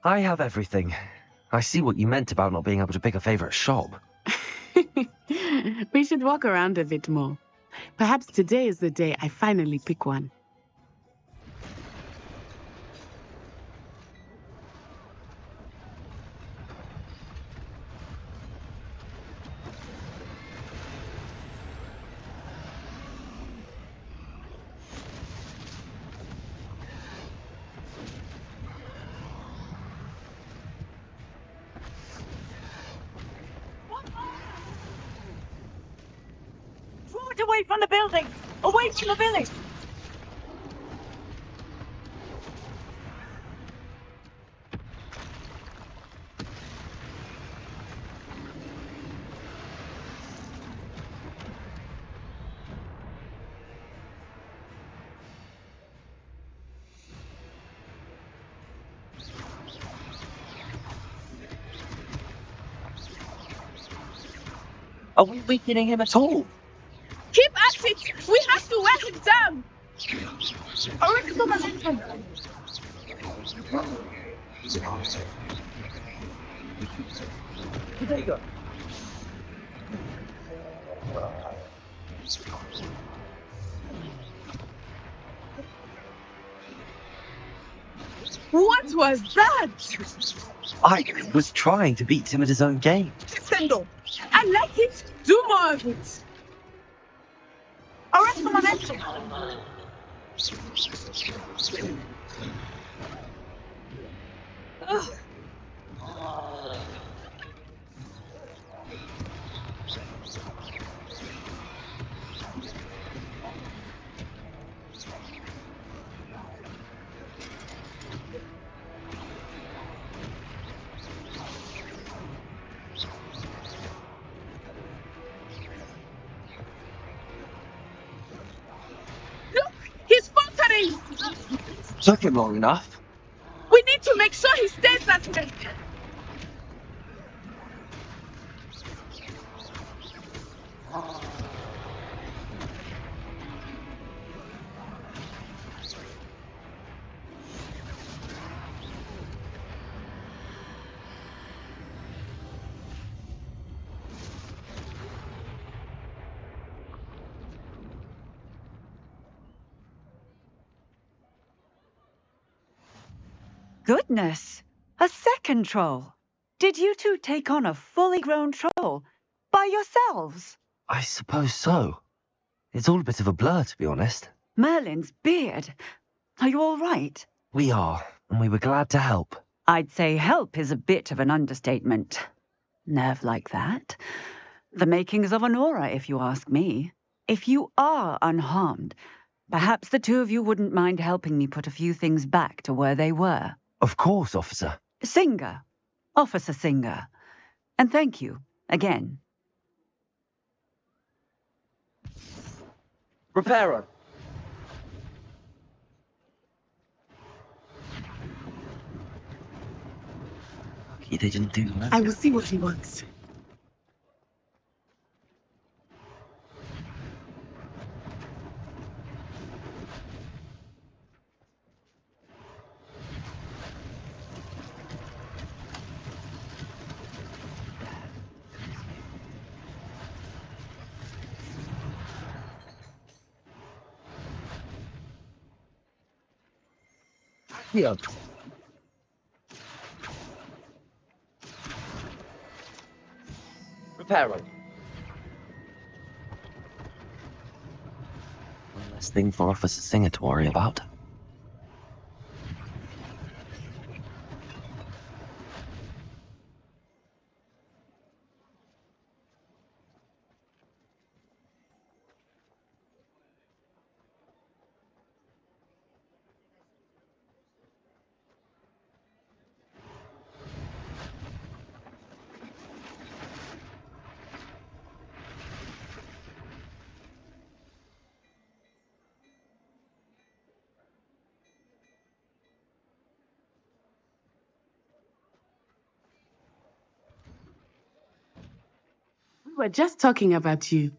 I have everything. I see what you meant about not being able to pick a favorite shop. We should walk around a bit more. Perhaps today is the day I finally pick one. Draw it away from the building! Away from the village! Are we weakening him at all? Keep at it! We have to wear him down! There you go. What was that? I was trying to beat him at his own game. Sendo, I like it. Do more of it. Arrest the momentum! Ugh. Look, he's faltering. Took him long enough. We need to make sure he stays that way. Goodness! A second troll! Did you two take on a fully grown troll? By yourselves? I suppose so. It's all a bit of a blur, to be honest. Merlin's beard! Are you all right? We are, and we were glad to help. I'd say help is a bit of an understatement. Nerve like that. The makings of an aura, if you ask me. If you are unharmed, perhaps the two of you wouldn't mind helping me put a few things back to where they were. Of course, officer. Singer. Officer Singer. And thank you, again. Repairer. Lucky they didn't do that. I will see what he wants. Here. Repairer. One less thing for Officer Singer to worry about. We were just talking about you.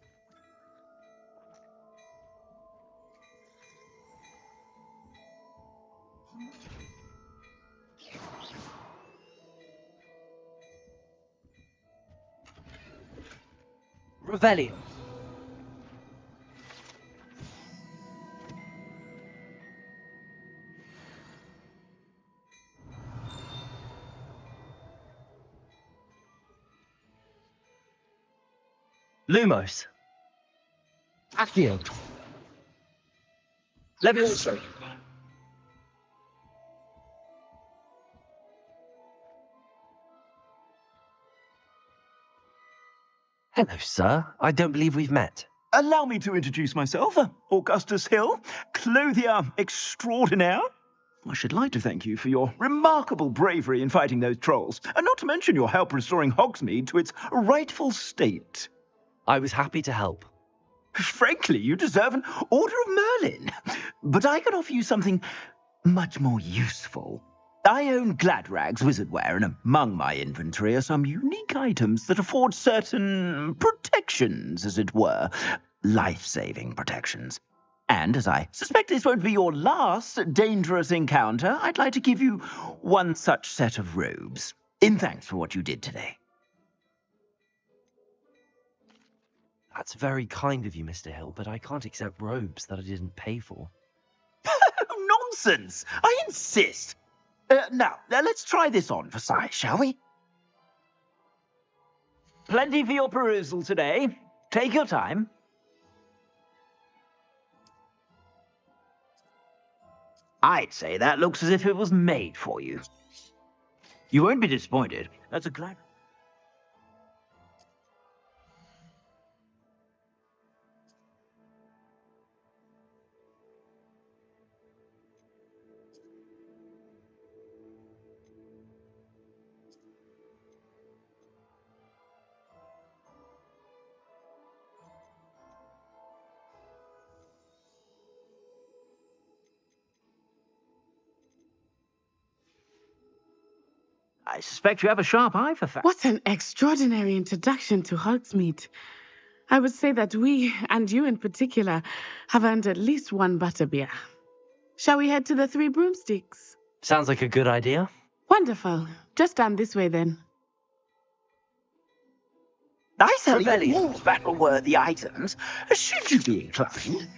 Revelio. Lumos. Accio. Levioso. Hello, sir. I don't believe we've met. Allow me to introduce myself, Augustus Hill, clothier extraordinaire. I should like to thank you for your remarkable bravery in fighting those trolls, and not to mention your help restoring Hogsmeade to its rightful state. I was happy to help. Frankly, you deserve an Order of Merlin. But I can offer you something much more useful. I own Gladrag's wizardware, and among my inventory are some unique items that afford certain protections, as it were. Life-saving protections. And as I suspect this won't be your last dangerous encounter, I'd like to give you one such set of robes, in thanks for what you did today. That's very kind of you, Mr. Hill, but I can't accept robes that I didn't pay for. Nonsense! I insist! Now, let's try this on for size, shall we? Plenty for your perusal today. Take your time. I'd say that looks as if it was made for you. You won't be disappointed. That's a glad. I suspect you have a sharp eye for facts. What an extraordinary introduction to Hogsmeade. I would say that we, and you in particular, have earned at least one butterbeer. Shall we head to the Three Broomsticks? Sounds like a good idea. Wonderful. Just down this way then. I sell you all battle-worthy items, should you be inclined.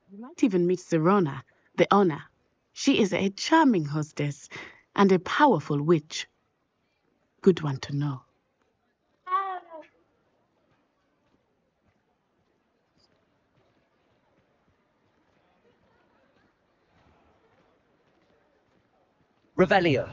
You might even meet Sirona, the owner. She is a charming hostess and a powerful witch. Good one to know. Revelio.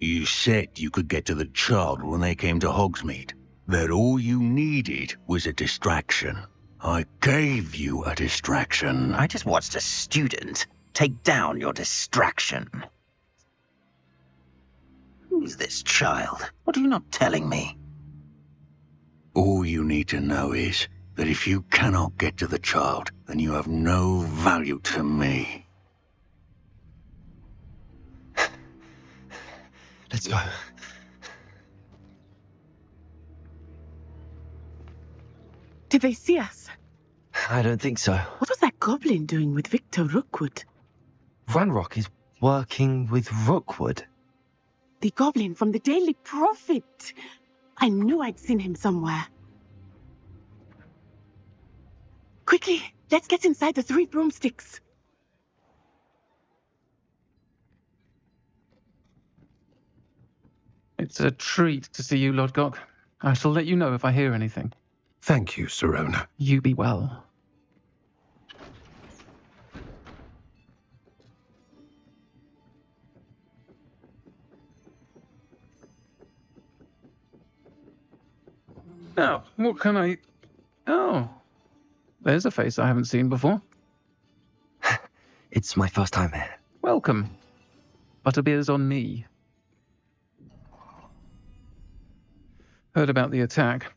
You said you could get to the child when they came to Hogsmeade. That all you needed was a distraction. I gave you a distraction. I just watched a student take down your distraction. Who's this child? What are you not telling me? All you need to know is that if you cannot get to the child, then you have no value to me. Let's go. Did they see us? I don't think so. What was that goblin doing with Victor Rookwood? Ranrock is working with Rookwood. The goblin from the Daily Prophet. I knew I'd seen him somewhere. Quickly, let's get inside the Three Broomsticks. It's a treat to see you, Lodgok. I shall let you know if I hear anything. Thank you, Sirona. You be well. Now, what can I... Oh, There's a face I haven't seen before. It's my first time here. Welcome. Butterbeer's on me. Heard about the attack.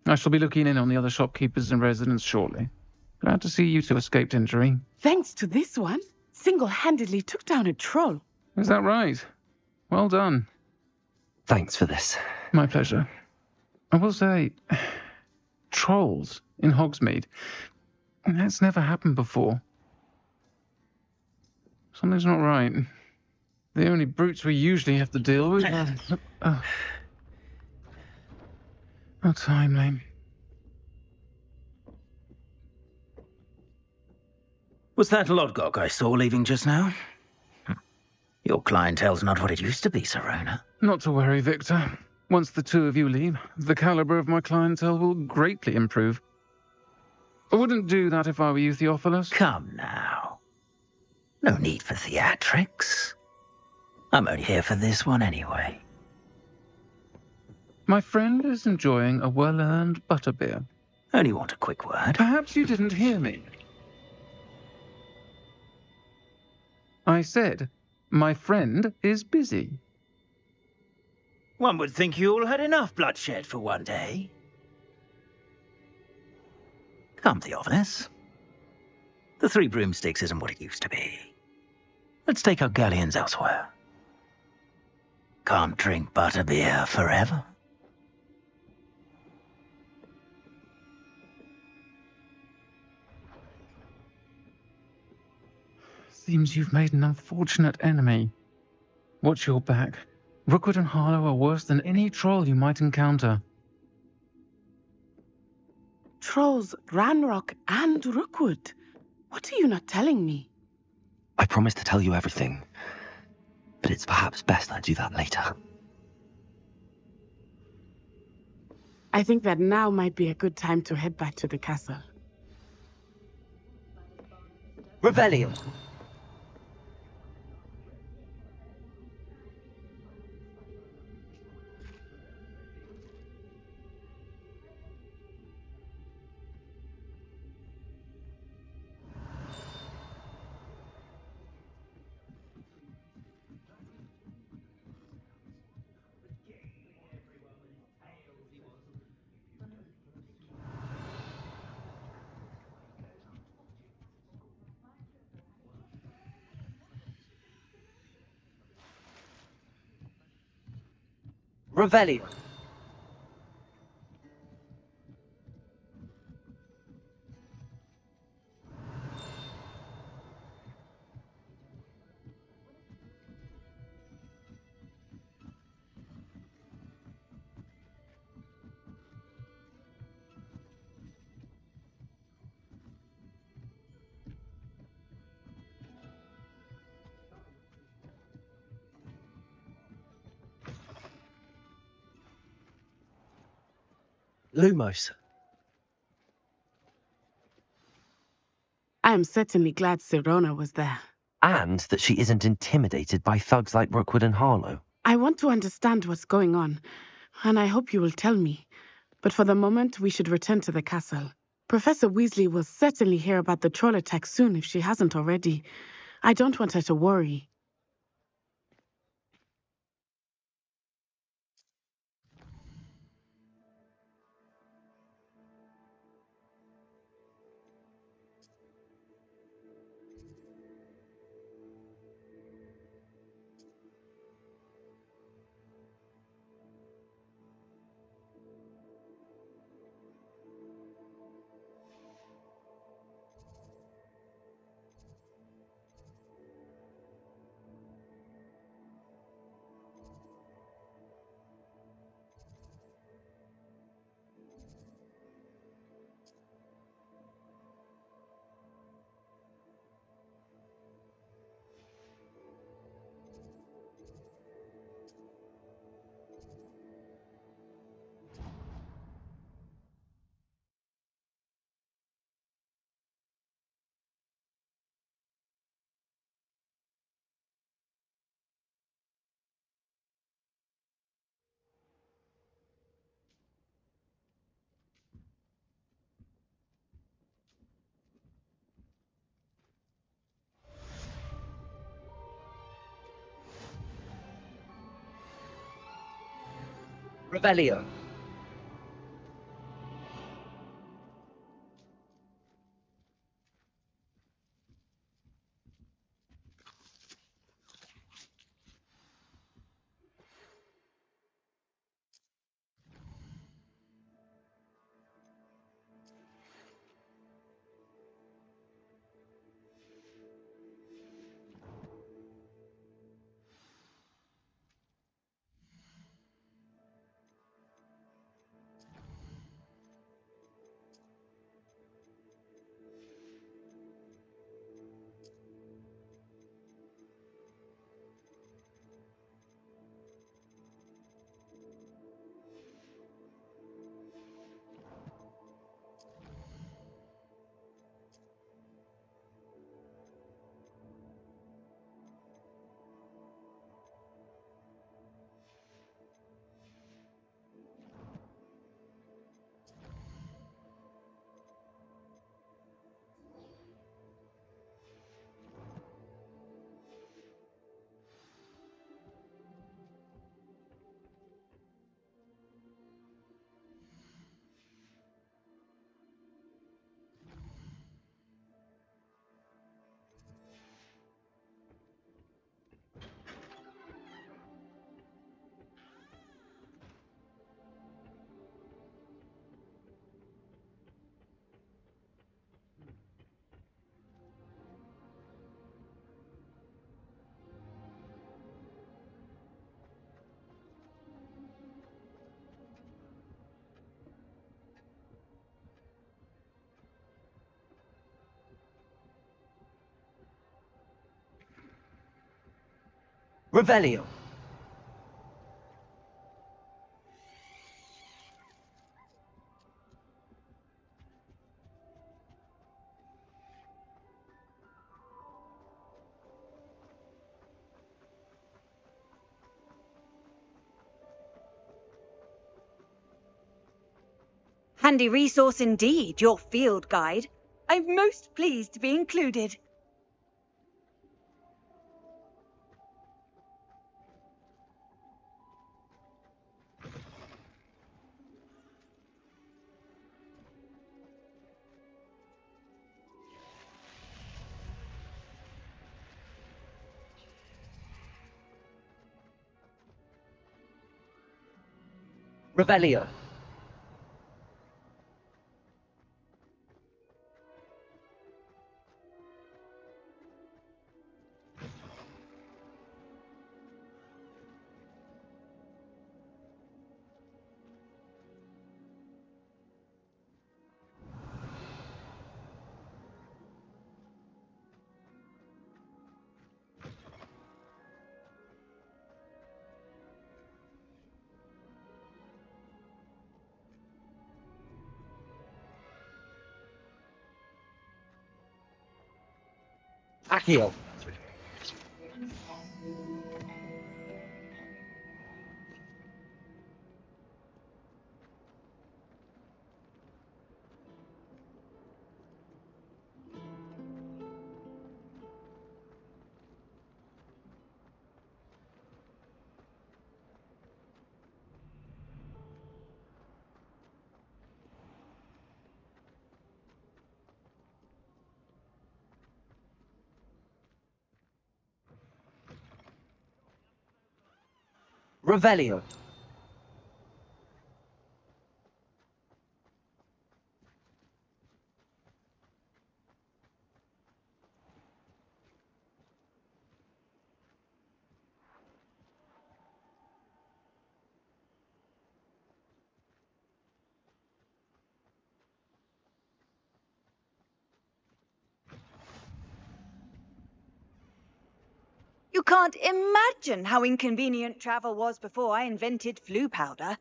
I shall be looking in on the other shopkeepers and residents shortly. Glad to see you two escaped injury. Thanks to this one, single-handedly took down a troll. Is that right? Well done. Thanks for this. My pleasure. I will say, trolls in Hogsmeade. That's never happened before. Something's not right. The only brutes we usually have to deal with are... Oh. How timely. Was that Lodgok I saw leaving just now? Your clientele's not what it used to be, Sirona. Not to worry, Victor. Once the two of you leave, the caliber of my clientele will greatly improve. I wouldn't do that if I were you, Theophilus. Come now. No need for theatrics. I'm only here for this one anyway. My friend is enjoying a well-earned butterbeer. Only want a quick word. Perhaps you didn't hear me. I said, my friend is busy. One would think you all had enough bloodshed for one day. Come, Theophilus. The Three Broomsticks isn't what it used to be. Let's take our galleons elsewhere. Can't drink butterbeer forever. Seems you've made an unfortunate enemy. Watch your back. Rookwood and Harlow are worse than any troll you might encounter. Trolls, Ranrock, and Rookwood. What are you not telling me? I promise to tell you everything, but it's perhaps best I do that later. I think that now might be a good time to head back to the castle. Rebellion! Rebellion! Lumos. I am certainly glad Sirona was there. And that she isn't intimidated by thugs like Rookwood and Harlow. I want to understand what's going on, and I hope you will tell me. But for the moment, we should return to the castle. Professor Weasley will certainly hear about the troll attack soon if she hasn't already. I don't want her to worry. Revelio. Revelio. Handy resource indeed, your field guide. I'm most pleased to be included. Revelio. Accio. Revelio. You can't imagine how inconvenient travel was before I invented flu powder.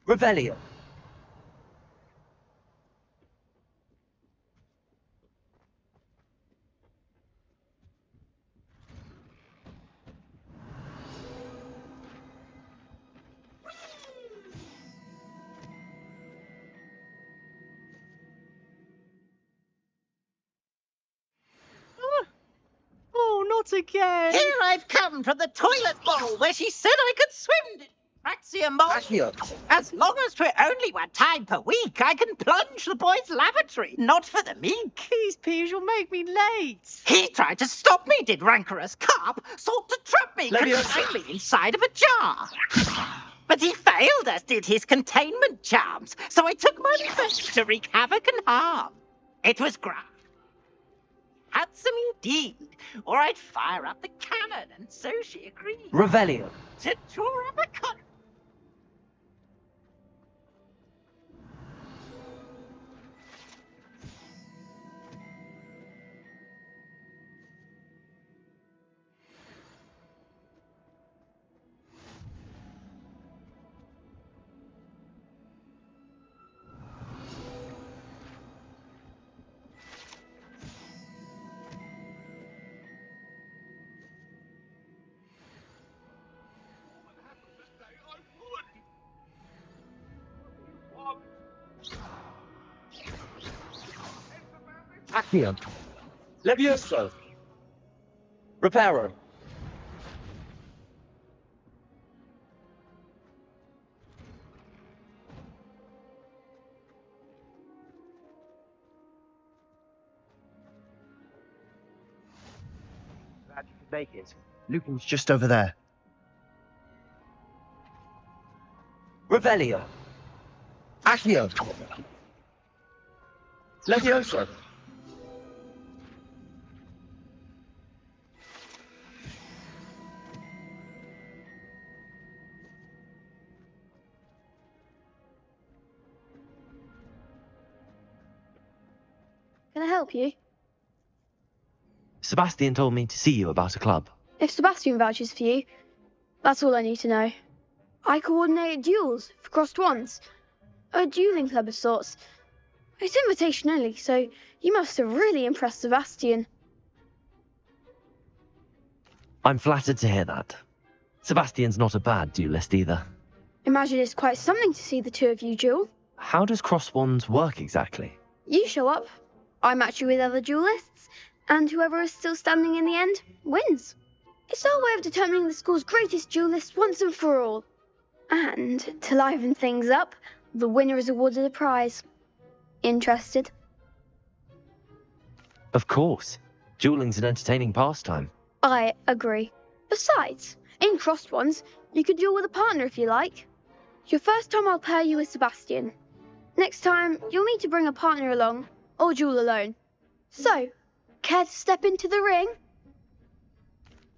Revelio. Not again! Here I've come from the toilet bowl where she said I could swim. As long as 'twere only 1 time per week, I can plunge the boys' lavatory, not for the meek. Please, Peeves, you'll make me late. He tried to stop me, did rancorous carp, sought to trap me, confined me inside of a jar. But he failed, as did his containment charms, so I took my revenge to wreak havoc and harm. It was grand. Handsome indeed, or I'd fire up the cannon, and so she agreed. Revelio. To draw up a con. Accio. Levioso. Reparo. Glad you could make it. Lupin's just over there. Revelio. Accio. Levioso. Can I help you? Sebastian told me to see you about a club. If Sebastian vouches for you, that's all I need to know. I coordinate duels for crossed wands. A dueling club of sorts. It's invitation only, so you must have really impressed Sebastian. I'm flattered to hear that. Sebastian's not a bad duelist either. Imagine it's quite something to see the two of you duel. How does cross wands work exactly? You show up, I match you with other duelists, and whoever is still standing in the end wins. It's our way of determining the school's greatest duelist once and for all. And to liven things up, the winner is awarded a prize. Interested? Of course. Dueling's an entertaining pastime. I agree. Besides, in crossed ones, you could duel with a partner if you like. Your first time I'll pair you with Sebastian. Next time, you'll need to bring a partner along, or duel alone. So, care to step into the ring?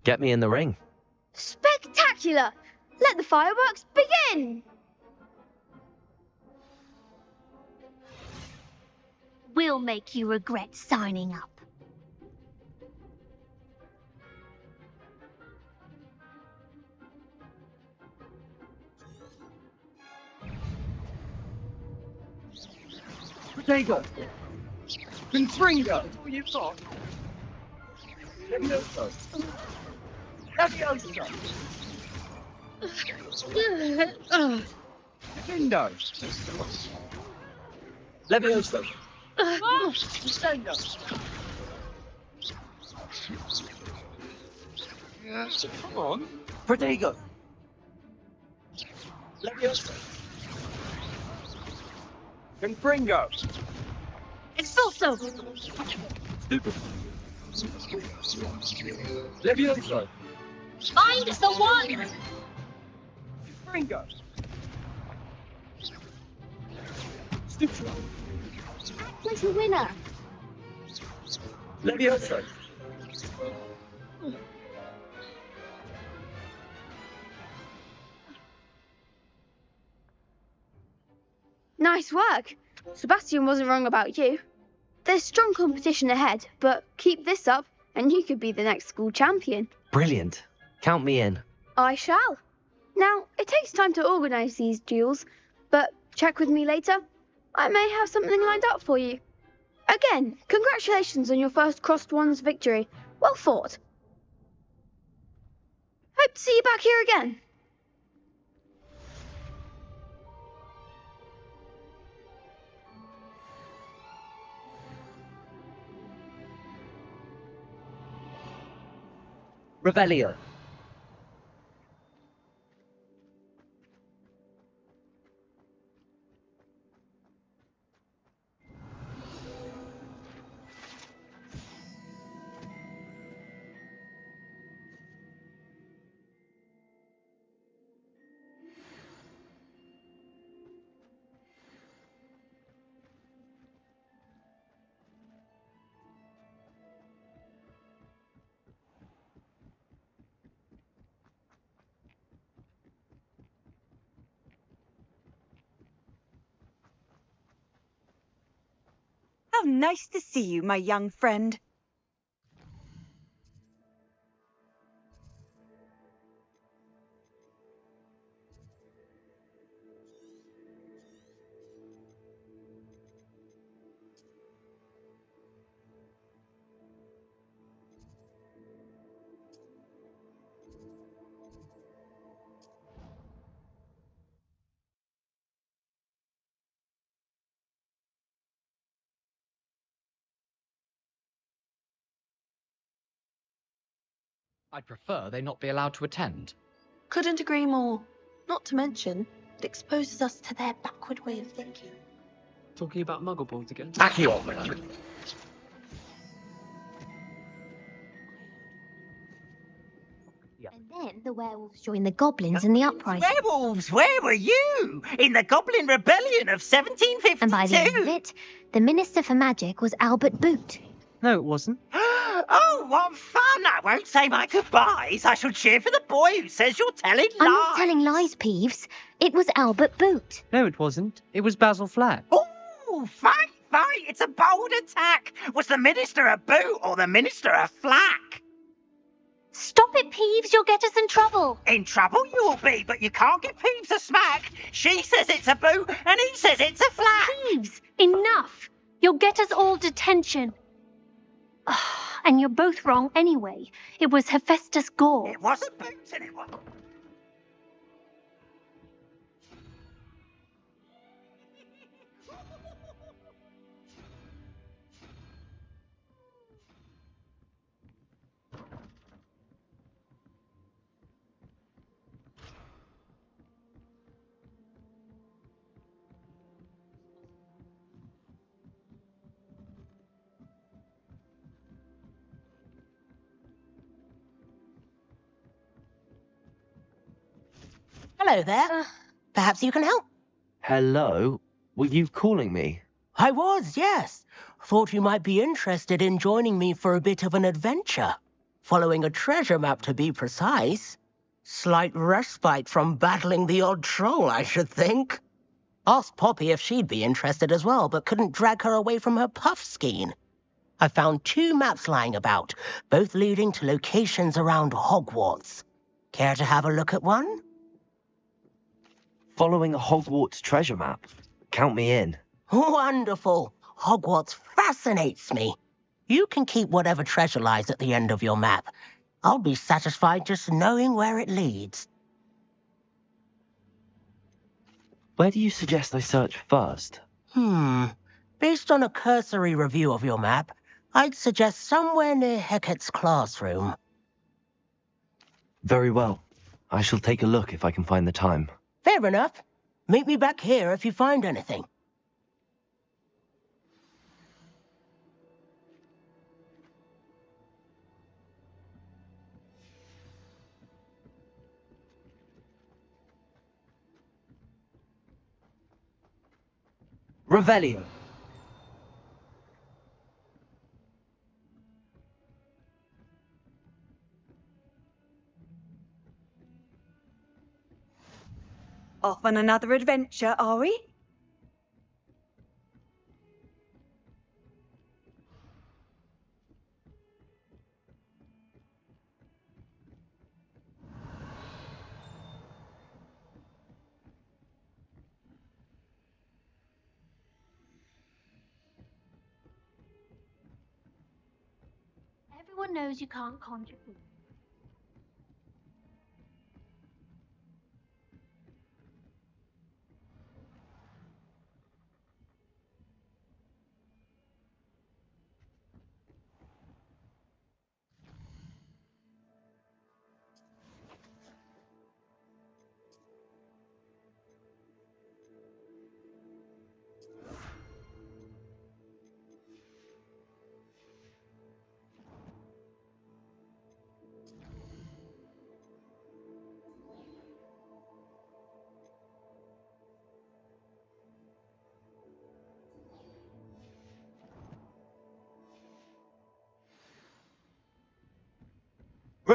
Get me in the ring. Spectacular! Let the fireworks begin! We'll make you regret signing up. Potato. Confringo. What you've got? Levioso. Levioso. Defendo. Levioso. Defendo. Yes, come on. Protego. Levioso. Confringo. Expulso! Stupid. Levioso. Find the one! Confringo. Stupid. Act like a winner! Levioso. Nice work. Sebastian wasn't wrong about you. There's strong competition ahead, but keep this up and you could be the next school champion. Brilliant. Count me in. I shall. Now, it takes time to organise these duels, but check with me later. I may have something lined up for you. Again, congratulations on your first crossed wands victory. Well fought. Hope to see you back here again. Revelio. How nice to see you, my young friend. I'd prefer they not be allowed to attend. Couldn't agree more. Not to mention, it exposes us to their backward way of thinking. Talking about muggleborns again? And then the werewolves joined the goblins in the uprising. Werewolves, where were you? In the Goblin Rebellion of 1752? And by the end of it, the Minister for Magic was Albert Boot. No, it wasn't. Oh, what fun! I won't say my goodbyes. I shall cheer for the boy who says you're telling lies. I'm not telling lies, Peeves. It was Albert Boot. No, it wasn't. It was Basil Flack. Oh, fight! It's a bold attack. Was the Minister a boot or the Minister a flack? Stop it, Peeves. You'll get us in trouble. In trouble you'll be, but you can't give Peeves a smack. She says it's a boot and he says it's a flack. Peeves, enough. You'll get us all detention. And you're both wrong anyway. It was Hephaestus Gore. It wasn't boots and it wasn't. Hello there. Perhaps you can help. Hello? Were you calling me? I was, yes. Thought you might be interested in joining me for a bit of an adventure. Following a treasure map, to be precise. Slight respite from battling the odd troll, I should think. Asked Poppy if she'd be interested as well, but couldn't drag her away from her puff skein. I found 2 maps lying about, both leading to locations around Hogwarts. Care to have a look at one? Following a Hogwarts treasure map. Count me in. Wonderful. Hogwarts fascinates me. You can keep whatever treasure lies at the end of your map. I'll be satisfied just knowing where it leads. Where do you suggest I search first? Based on a cursory review of your map, I'd suggest somewhere near Hecat's classroom. Very well. I shall take a look if I can find the time. Fair enough. Meet me back here if you find anything. Revelio. Off on another adventure, are we? Everyone knows you can't conjure food.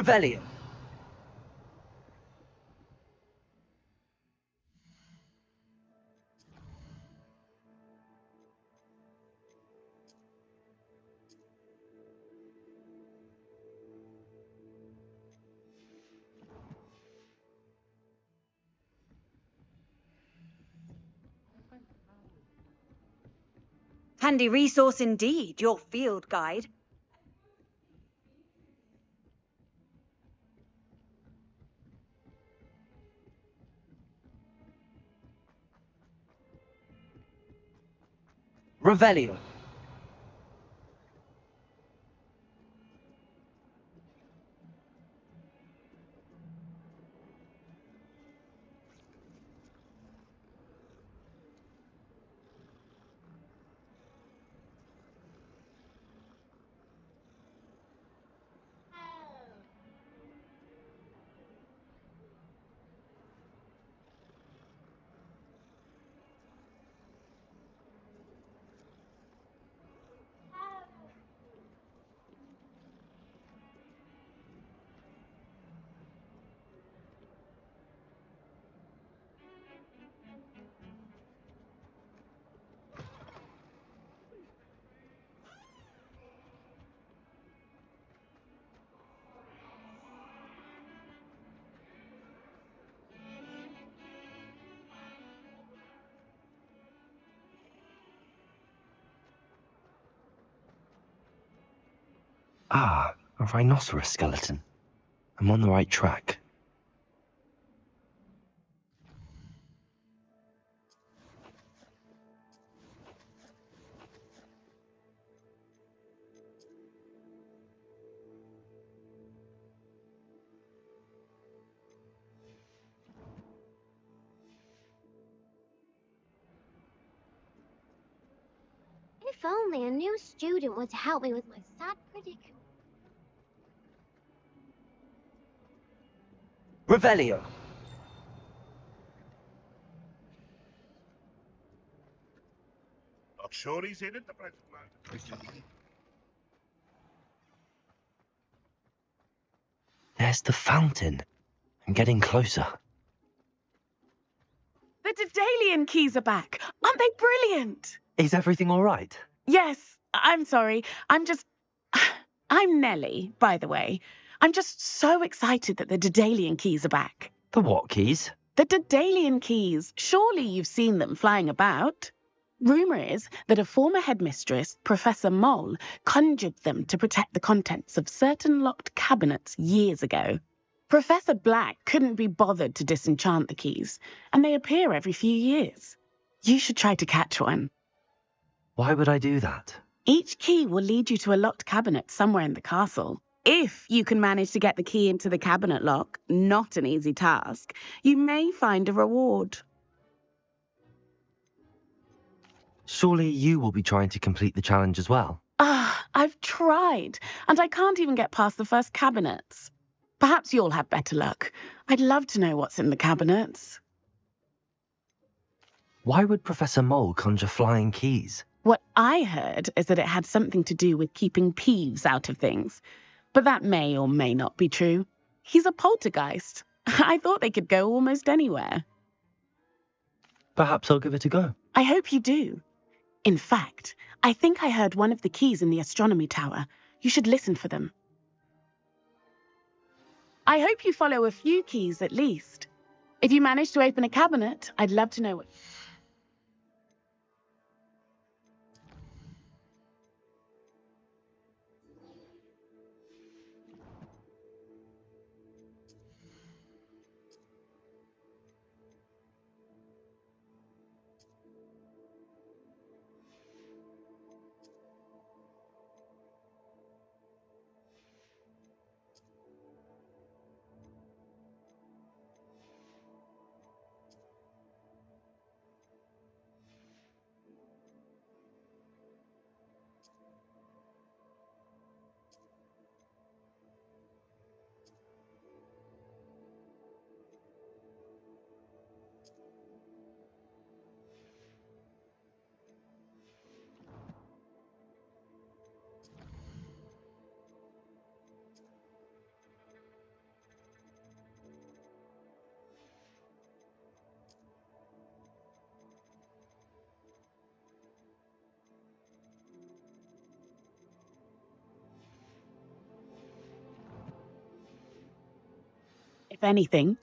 Revelio. Handy resource indeed, your field guide. Revelio. Ah, a rhinoceros skeleton. I'm on the right track. If only a new student would help me with my sad predicament. Revelio. Not sure he's in at the present moment. There's the fountain. I'm getting closer. The Daedalian keys are back. Aren't they brilliant? Is everything all right? Yes, I'm sorry. I'm Nellie, by the way. I'm just so excited that the Daedalian keys are back. The what keys? The Daedalian keys. Surely you've seen them flying about. Rumour is that a former headmistress, Professor O.W.L.S, conjured them to protect the contents of certain locked cabinets years ago. Professor Black couldn't be bothered to disenchant the keys, and they appear every few years. You should try to catch one. Why would I do that? Each key will lead you to a locked cabinet somewhere in the castle. If you can manage to get the key into the cabinet lock, not an easy task, you may find a reward. Surely you will be trying to complete the challenge as well. I've tried, and I can't even get past the first cabinets. Perhaps you'll have better luck. I'd love to know what's in the cabinets. Why would Professor Mole conjure flying keys? What I heard is that it had something to do with keeping peeves out of things. But that may or may not be true. He's a poltergeist. I thought they could go almost anywhere. Perhaps I'll give it a go. I hope you do. In fact, I think I heard one of the keys in the astronomy tower. You should listen for them. I hope you follow a few keys at least. If you manage to open a cabinet, I'd love to know what... if anything.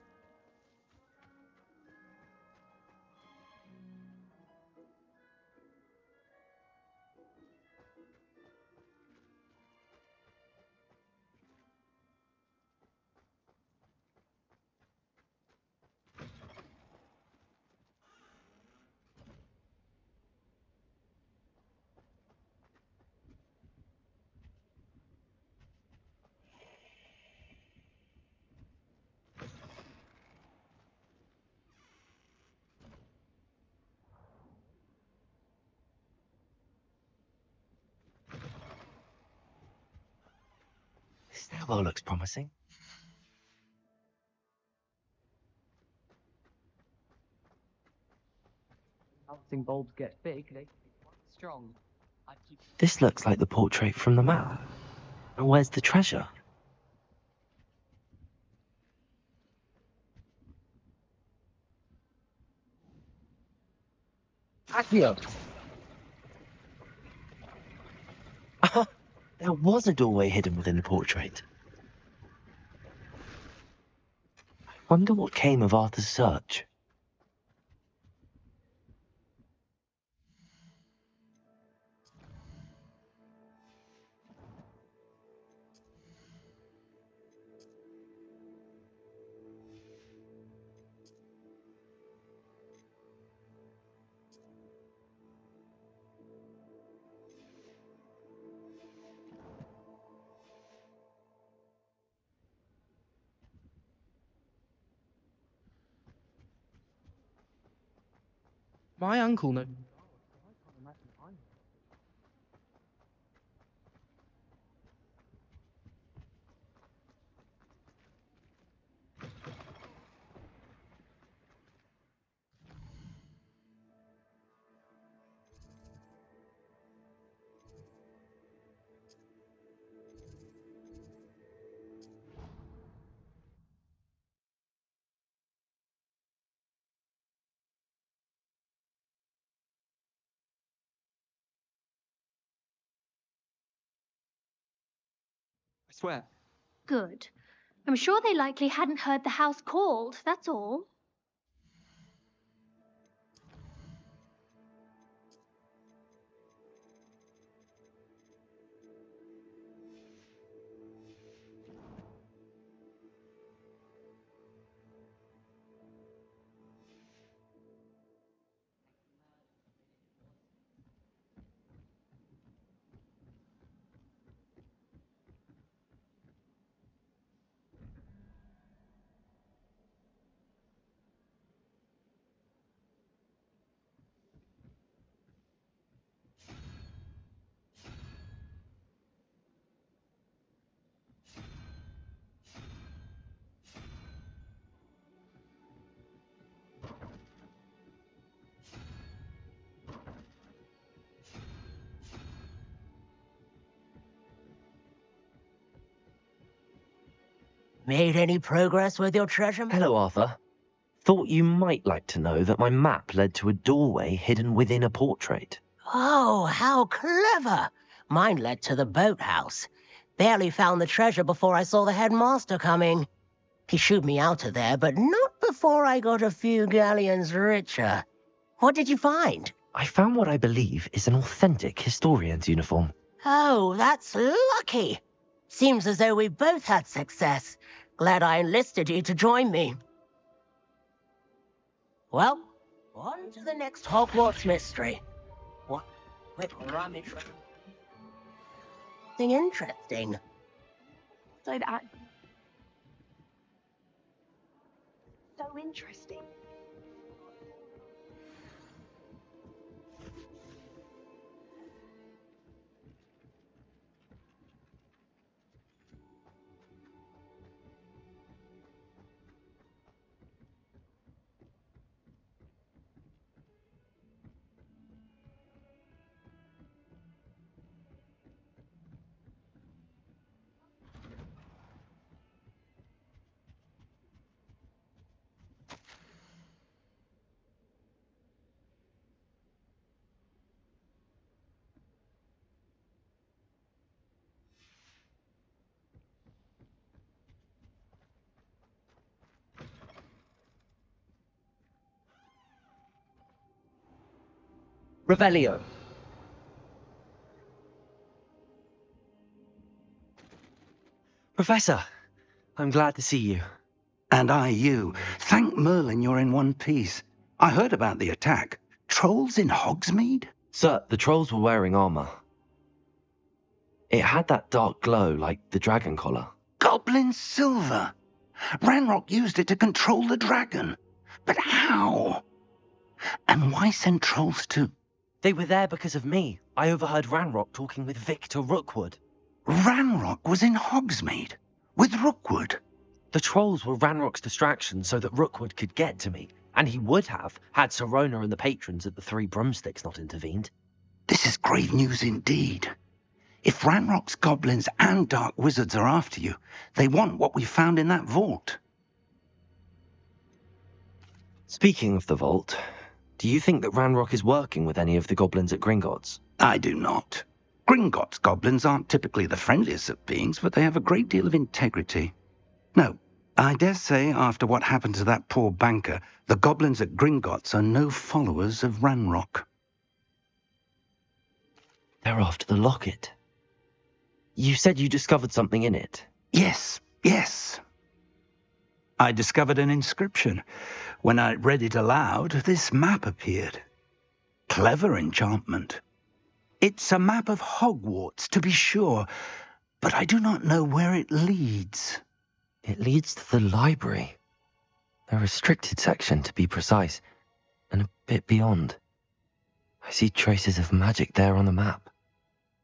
This stairwell looks promising. Bouncing bulbs get big, they can be quite strong. This looks like the portrait from the map. Where's the treasure? Accio! There was a doorway hidden within the portrait. I wonder what came of Arthur's search. My uncle knows. I swear. Good. I'm sure they likely hadn't heard the house called, that's all. Made any progress with your treasure map? Hello, Arthur. Thought you might like to know that my map led to a doorway hidden within a portrait. Oh, how clever! Mine led to the boathouse. Barely found the treasure before I saw the headmaster coming. He shooed me out of there, but not before I got a few galleons richer. What did you find? I found what I believe is an authentic historian's uniform. Oh, that's lucky. Seems as though we both had success. Glad I enlisted you to join me. Well, on to the next Hogwarts mystery. What? Quick rummage. Something interesting. So that. So interesting. Revelio. Professor, I'm glad to see you. And I you. Thank Merlin you're in one piece. I heard about the attack. Trolls in Hogsmeade? Sir, the trolls were wearing armor. It had that dark glow like the dragon collar. Goblin silver. Ranrock used it to control the dragon. But how? And why send trolls to... They were there because of me. I overheard Ranrock talking with Victor Rookwood. Ranrock was in Hogsmeade? With Rookwood? The trolls were Ranrock's distraction so that Rookwood could get to me. And he would have, had Sirona and the patrons at the Three Broomsticks not intervened. This is grave news indeed. If Ranrock's goblins and dark wizards are after you, they want what we found in that vault. Speaking of the vault, do you think that Ranrock is working with any of the goblins at Gringotts? I do not. Gringotts goblins aren't typically the friendliest of beings, but they have a great deal of integrity. No, I dare say after what happened to that poor banker, the goblins at Gringotts are no followers of Ranrock. They're after the locket. You said you discovered something in it. Yes. I discovered an inscription. When I read it aloud, this map appeared. Clever enchantment. It's a map of Hogwarts, to be sure, but I do not know where it leads. It leads to the library. A restricted section, to be precise, and a bit beyond. I see traces of magic there on the map.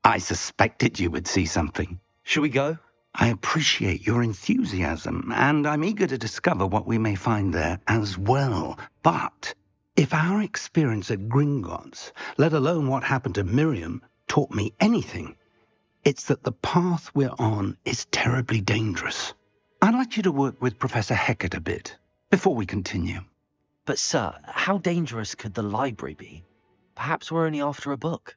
I suspected you would see something. Shall we go? I appreciate your enthusiasm, and I'm eager to discover what we may find there as well. But if our experience at Gringotts, let alone what happened to Miriam, taught me anything, it's that the path we're on is terribly dangerous. I'd like you to work with Professor Hecat a bit before we continue. But, sir, how dangerous could the library be? Perhaps we're only after a book.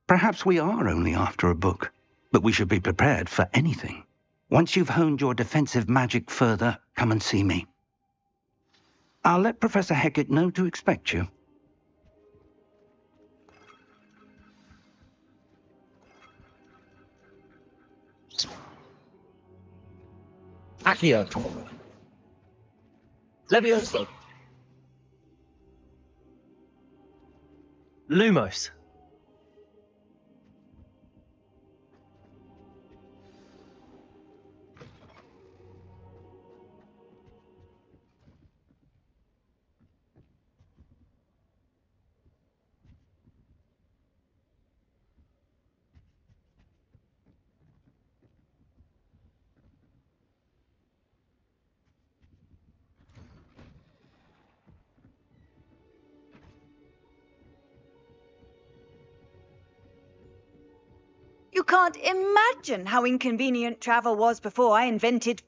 Perhaps we are only after a book, but we should be prepared for anything. Once you've honed your defensive magic further, come and see me. I'll let Professor Hecat know to expect you. Accio. Levioso. Lumos. You can't imagine how inconvenient travel was before I invented...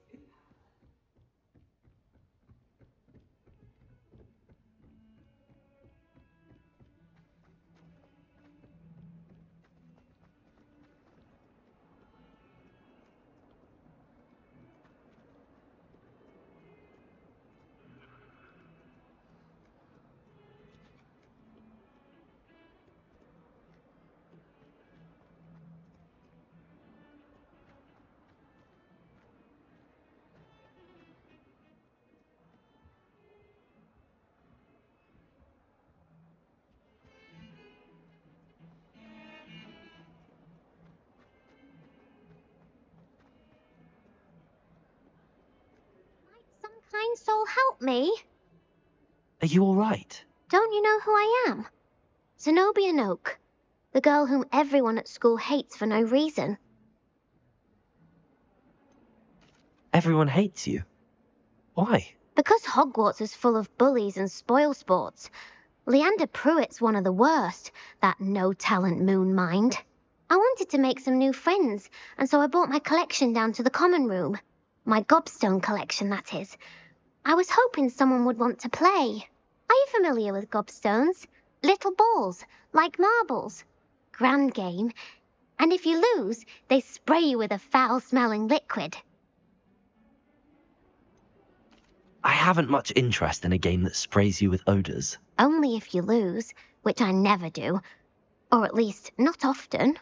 Some kind soul help me. Are you all right? Don't you know who I am? Zenobia Noak, the girl whom everyone at school hates for no reason. Everyone hates you. Why? Because Hogwarts is full of bullies and spoilsports. Leander Pruitt's one of the worst, that no-talent moon mind. I wanted to make some new friends, and so I brought my collection down to the common room. My gobstone collection, that is. I was hoping someone would want to play. Are you familiar with gobstones? Little balls, like marbles. Grand game. And if you lose, they spray you with a foul-smelling liquid. I haven't much interest in a game that sprays you with odors. Only if you lose, which I never do. Or at least, not often.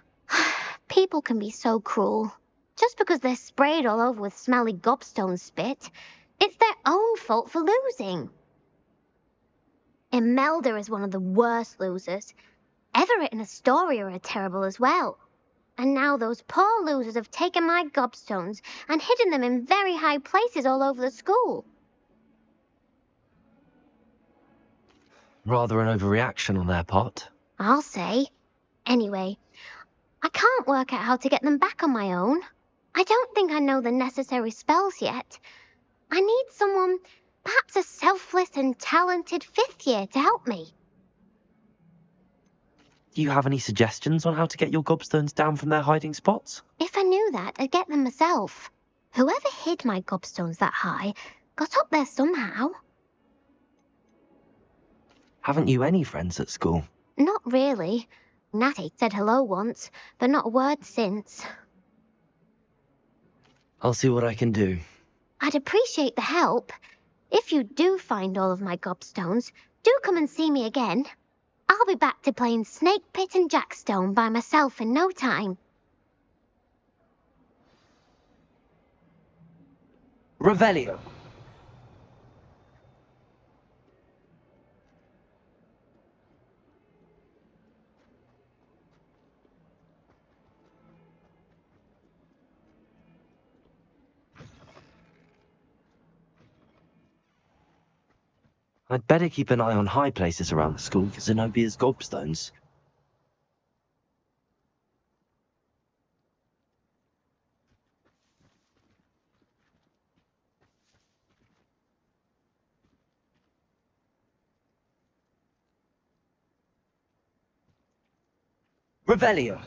People can be so cruel. Just because they're sprayed all over with smelly gobstone spit, it's their own fault for losing. Imelda is one of the worst losers. Everett and Astoria are terrible as well. And now those poor losers have taken my gobstones and hidden them in very high places all over the school. Rather an overreaction on their part. I'll say. Anyway, I can't work out how to get them back on my own. I don't think I know the necessary spells yet. I need someone, perhaps a selfless and talented 5th year to help me. Do you have any suggestions on how to get your gobstones down from their hiding spots? If I knew that, I'd get them myself. Whoever hid my gobstones that high got up there somehow. Haven't you any friends at school? Not really. Natty said hello once, but not a word since. I'll see what I can do. I'd appreciate the help. If you do find all of my gobstones, do come and see me again. I'll be back to playing Snake Pit and Jackstone by myself in no time. Revelio. I'd better keep an eye on high places around the school for Zenobia's gobstones. Revelio.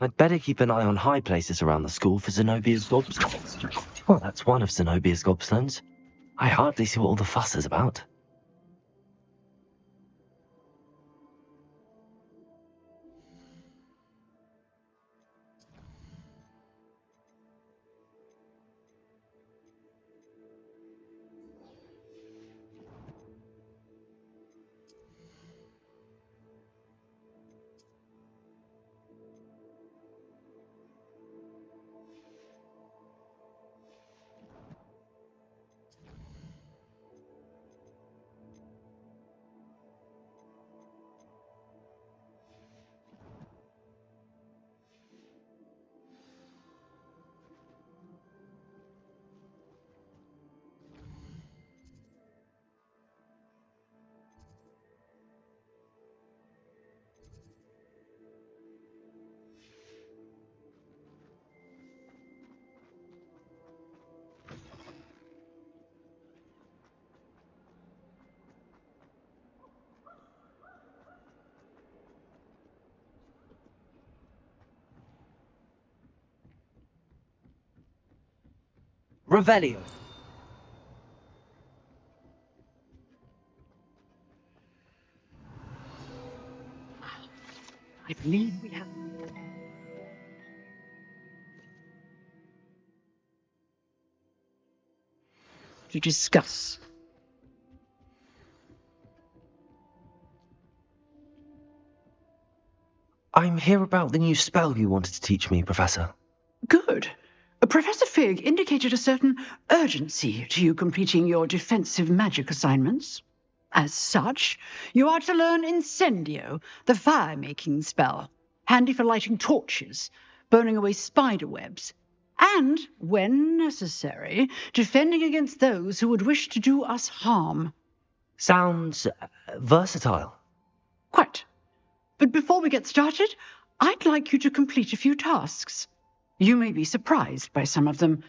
I'd better keep an eye on high places around the school for Zenobia's gobstones. Well, that's one of Zenobia's gobstones. I hardly see what all the fuss is about. Revelio. I believe we have... to discuss. I'm here about the new spell you wanted to teach me, Professor. Good. Professor Fig indicated a certain urgency to you completing your defensive magic assignments. As such, you are to learn Incendio, the fire-making spell, handy for lighting torches, burning away spider webs, and, when necessary, defending against those who would wish to do us harm. Sounds versatile. Quite. But before we get started, I'd like you to complete a few tasks. You may be surprised by some of them.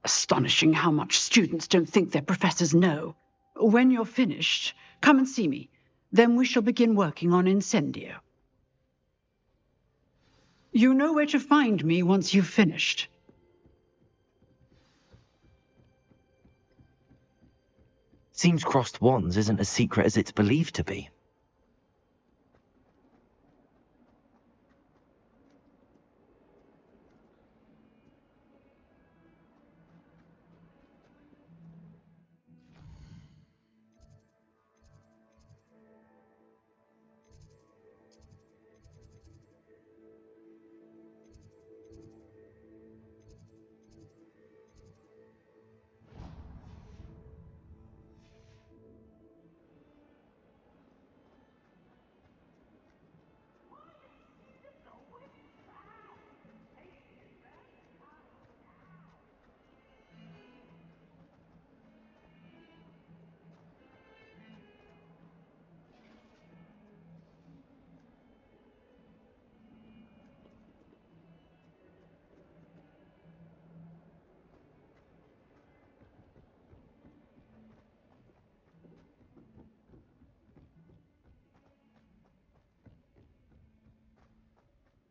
Astonishing how much students don't think their professors know. When you're finished, come and see me. Then we shall begin working on Incendio. You know where to find me once you've finished. Seems crossed wands isn't as secret as it's believed to be.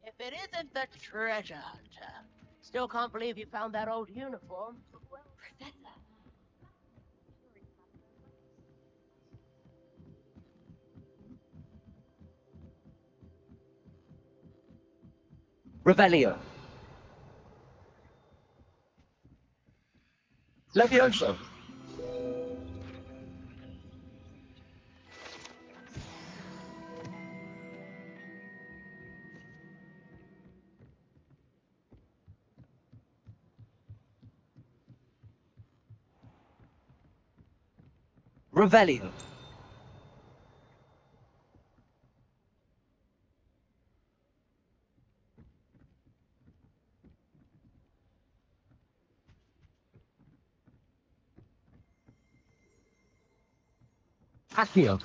If it isn't the treasure hunter. Still can't believe you found that old uniform. Well, Professor. Revelio. Levioso. Revelio. Accio.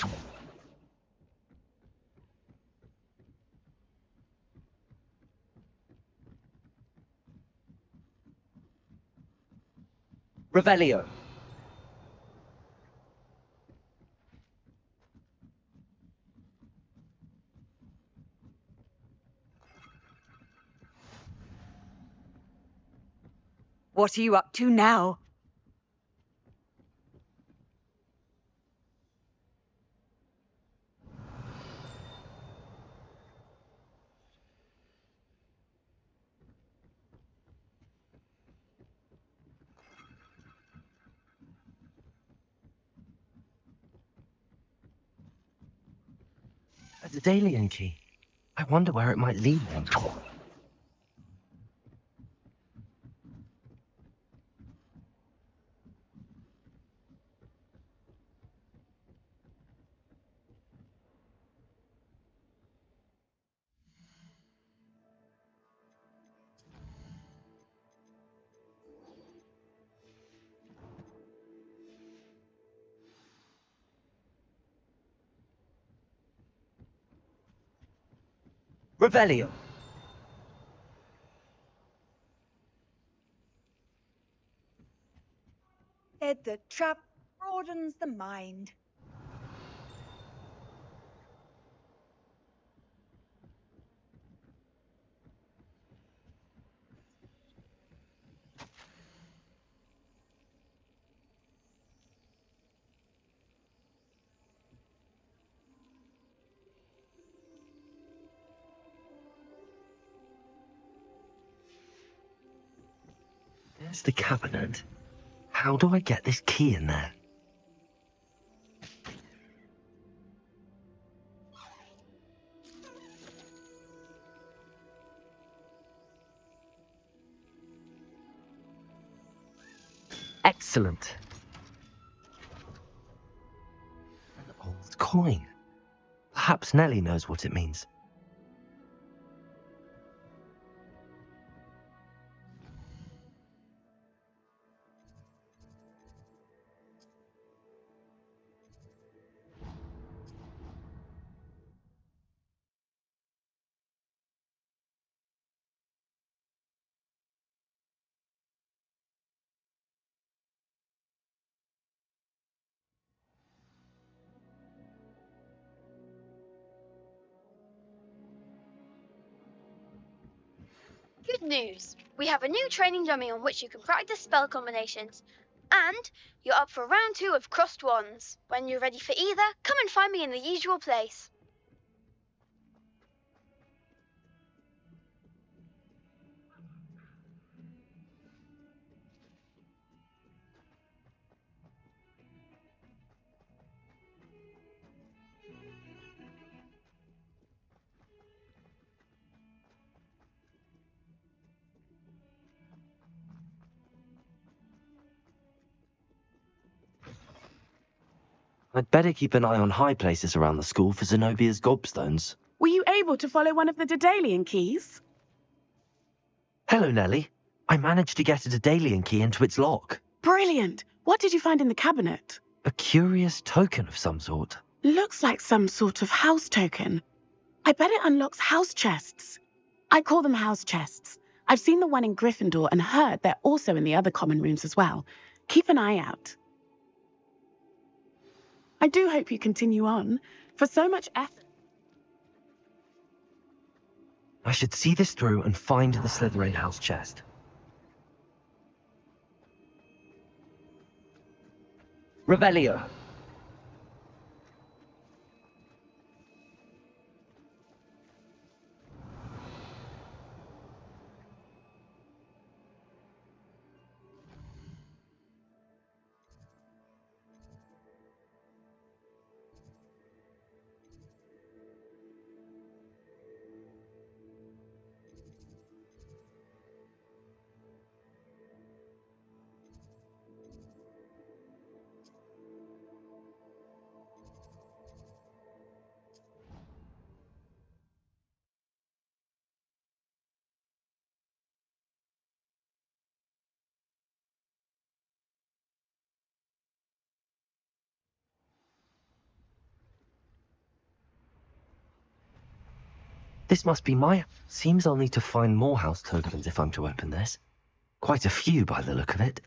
Revelio. What are you up to now? A Daedalian key. I wonder where it might lead them. Revelio. Said the trap broadens the mind. There's the cabinet. How do I get this key in there? Excellent. An old coin. Perhaps Nellie knows what it means. Good news. We have a new training dummy on which you can practice spell combinations. And you're up for round 2 of crossed wands. When you're ready for either, come and find me in the usual place. I'd better keep an eye on high places around the school for Zenobia's gobstones. Were you able to follow one of the Daedalian keys? Hello, Nellie. I managed to get a Daedalian key into its lock. Brilliant. What did you find in the cabinet? A curious token of some sort. Looks like some sort of house token. I bet it unlocks house chests. I call them house chests. I've seen the one in Gryffindor and heard they're also in the other common rooms as well. Keep an eye out. I do hope you continue on. For so much effort. I should see this through and find the Slytherin house chest. Revelio. This must be my... Seems I'll need to find more house tokens if I'm to open this. Quite a few by the look of it.